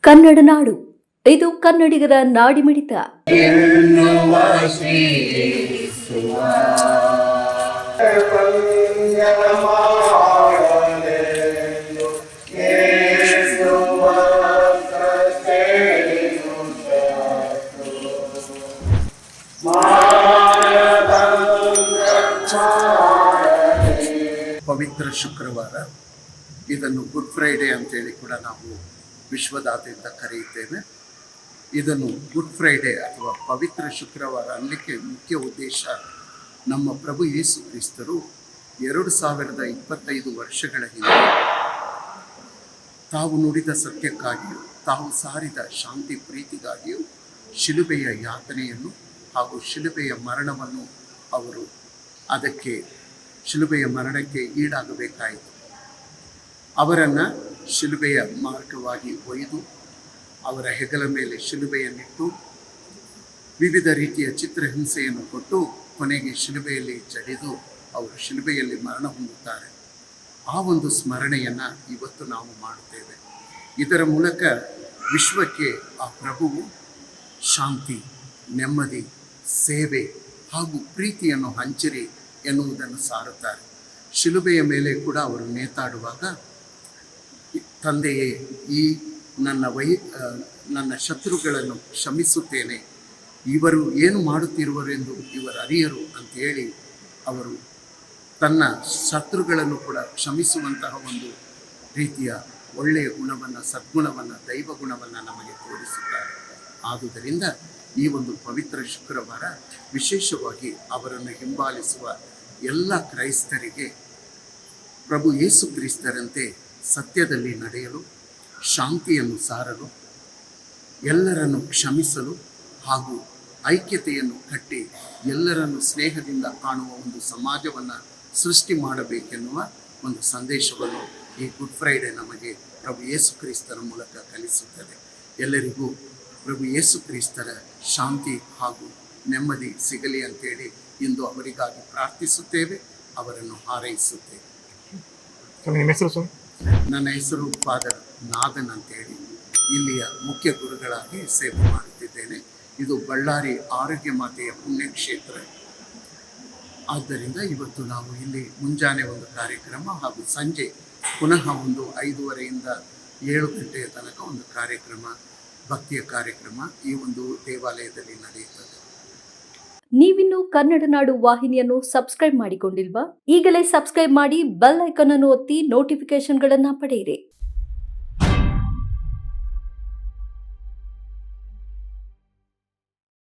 ಕನ್ನಡ ನಾಡು, ಇದು ಕನ್ನಡಿಗರ ನಾಡಿಮಿಡಿತ. ಪವಿತ್ರ ಶುಕ್ರವಾರ, ಇದನ್ನು ಗುಡ್ ಫ್ರೈಡೇ ಅಂತೇಳಿ ಕೂಡ ನಾವು ವಿಶ್ವದಾದ್ಯಂತ ಕರೆಯುತ್ತೇವೆ. ಇದನ್ನು ಗುಡ್ ಫ್ರೈಡೇ ಅಥವಾ ಪವಿತ್ರ ಶುಕ್ರವಾರ ಅನ್ನಲಿಕ್ಕೆ ಮುಖ್ಯ ಉದ್ದೇಶ, ನಮ್ಮ ಪ್ರಭು ಯೇಸು ಕ್ರಿಸ್ತರು 2025 ವರ್ಷಗಳ ಹಿಂದೆ ತಾವು ನುಡಿದ ಸತ್ಯಕ್ಕಾಗಿಯೂ ತಾವು ಸಾರಿದ ಶಾಂತಿ ಪ್ರೀತಿಗಾಗಿಯೂ ಶಿಲುಬೆಯ ಯಾತನೆಯನ್ನು ಹಾಗೂ ಶಿಲುಬೆಯ ಮರಣವನ್ನು ಅವರು ಅದಕ್ಕೆ ಶಿಲುಬೆಯ ಮರಣಕ್ಕೆ ಈಡಾಗಬೇಕಾಯಿತು. ಅವರನ್ನು ಶಿಲುಬೆಯ ಮಾರ್ಗವಾಗಿ ಒಯ್ದು ಅವರ ಹೆಗಲ ಮೇಲೆ ಶಿಲುಬೆಯನ್ನಿಟ್ಟು ವಿವಿಧ ರೀತಿಯ ಚಿತ್ರಹಿಂಸೆಯನ್ನು ಕೊಟ್ಟು ಕೊನೆಗೆ ಶಿಲುಬೆಯಲ್ಲಿ ಜಡಿದು ಅವರು ಶಿಲುಬೆಯಲ್ಲಿ ಮರಣ ಹೊಂದುತ್ತಾರೆ. ಆ ಒಂದು ಸ್ಮರಣೆಯನ್ನು ಇವತ್ತು ನಾವು ಮಾಡುತ್ತೇವೆ. ಇದರ ಮೂಲಕ ವಿಶ್ವಕ್ಕೆ ಆ ಪ್ರಭುವು ಶಾಂತಿ, ನೆಮ್ಮದಿ, ಸೇವೆ ಹಾಗೂ ಪ್ರೀತಿಯನ್ನು ಹಂಚಿರಿ ಎನ್ನುವುದನ್ನು ಸಾರುತ್ತಾರೆ. ಶಿಲುಬೆಯ ಮೇಲೆ ಕೂಡ ಅವರು ನೇತಾಡುವಾಗ, ತಂದೆಯೇ, ಈ ನನ್ನ ಶತ್ರುಗಳನ್ನು ಕ್ಷಮಿಸುತ್ತೇನೆ, ಇವರು ಏನು ಮಾಡುತ್ತಿರುವರೆಂದು ಇವರು ಅರಿಯರು ಅಂತೇಳಿ ಅವರು ತನ್ನ ಶತ್ರುಗಳನ್ನು ಕೂಡ ಕ್ಷಮಿಸುವಂತಹ ಒಂದು ರೀತಿಯ ಒಳ್ಳೆಯ ಗುಣವನ್ನು, ಸದ್ಗುಣವನ್ನು, ದೈವ ಗುಣವನ್ನು ನಮಗೆ ತೋರಿಸುತ್ತಾರೆ. ಆದುದರಿಂದ ಈ ಒಂದು ಪವಿತ್ರ ಶುಕ್ರವಾರ ವಿಶೇಷವಾಗಿ ಅವರನ್ನು ಹಿಂಬಾಲಿಸುವ ಎಲ್ಲ ಕ್ರೈಸ್ತರಿಗೆ ಪ್ರಭು ಯೇಸು ಕ್ರಿಸ್ತರಂತೆ ಸತ್ಯದಲ್ಲಿ ನಡೆಯಲು, ಶಾಂತಿಯನ್ನು ಸಾರಲು, ಎಲ್ಲರನ್ನು ಕ್ಷಮಿಸಲು ಹಾಗೂ ಐಕ್ಯತೆಯನ್ನು ಕಟ್ಟಿ ಎಲ್ಲರನ್ನು ಸ್ನೇಹದಿಂದ ಕಾಣುವ ಒಂದು ಸಮಾಜವನ್ನು ಸೃಷ್ಟಿ ಮಾಡಬೇಕೆನ್ನುವ ಒಂದು ಸಂದೇಶವನ್ನು ಈ ಗುಡ್ ಫ್ರೈಡೇ ನಮಗೆ ಪ್ರಭು ಯೇಸು ಕ್ರಿಸ್ತರ ಮೂಲಕ ಕಲಿಸುತ್ತದೆ. ಎಲ್ಲರಿಗೂ ಪ್ರಭು ಯೇಸು ಕ್ರಿಸ್ತರ ಶಾಂತಿ ಹಾಗೂ ನೆಮ್ಮದಿ ಸಿಗಲಿ ಅಂತೇಳಿ ಇಂದು ಅವರಿಗಾಗಿ ಪ್ರಾರ್ಥಿಸುತ್ತೇವೆ, ಅವರನ್ನು ಹಾರೈಸುತ್ತೇವೆ. ನನ್ನ ಹೆಸರು ಫಾದರ್ ನಾದನ್ ಅಂತೇಳಿ ಇಲ್ಲಿಯ ಮುಖ್ಯ ಗುರುಗಳಾಗಿ ಸೇವೆ ಮಾಡುತ್ತಿದ್ದೇನೆ. ಇದು ಬಳ್ಳಾರಿ ಆರೋಗ್ಯ ಮಾತೆಯ ಪುಣ್ಯಕ್ಷೇತ್ರ. ಆದ್ದರಿಂದ ಇವತ್ತು ನಾವು ಇಲ್ಲಿ ಮುಂಜಾನೆ ಒಂದು ಕಾರ್ಯಕ್ರಮ ಹಾಗೂ ಸಂಜೆ ಪುನಃ ಒಂದು 5:30ಯಿಂದ 7 ಗಂಟೆಯ ತನಕ ಒಂದು ಕಾರ್ಯಕ್ರಮ, ಭಕ್ತಿಯ ಕಾರ್ಯಕ್ರಮ ಈ ಒಂದು ದೇವಾಲಯದಲ್ಲಿ ನಡೆಯುತ್ತದೆ. ನೀವಿನ್ನು ಕನ್ನಡ ನಾಡು ವಾಹಿನಿಯನ್ನು ಸಬ್ಸ್ಕ್ರೈಬ್ ಮಾಡಿಕೊಂಡಿಲ್ವಾ? ಈಗಲೇ ಸಬ್ಸ್ಕ್ರೈಬ್ ಮಾಡಿ, ಬೆಲ್ ಐಕಾನ್ ಅನ್ನು ಒತ್ತಿ ನೋಟಿಫಿಕೇಶನ್ಗಳನ್ನು ಪಡೆಯಿರಿ.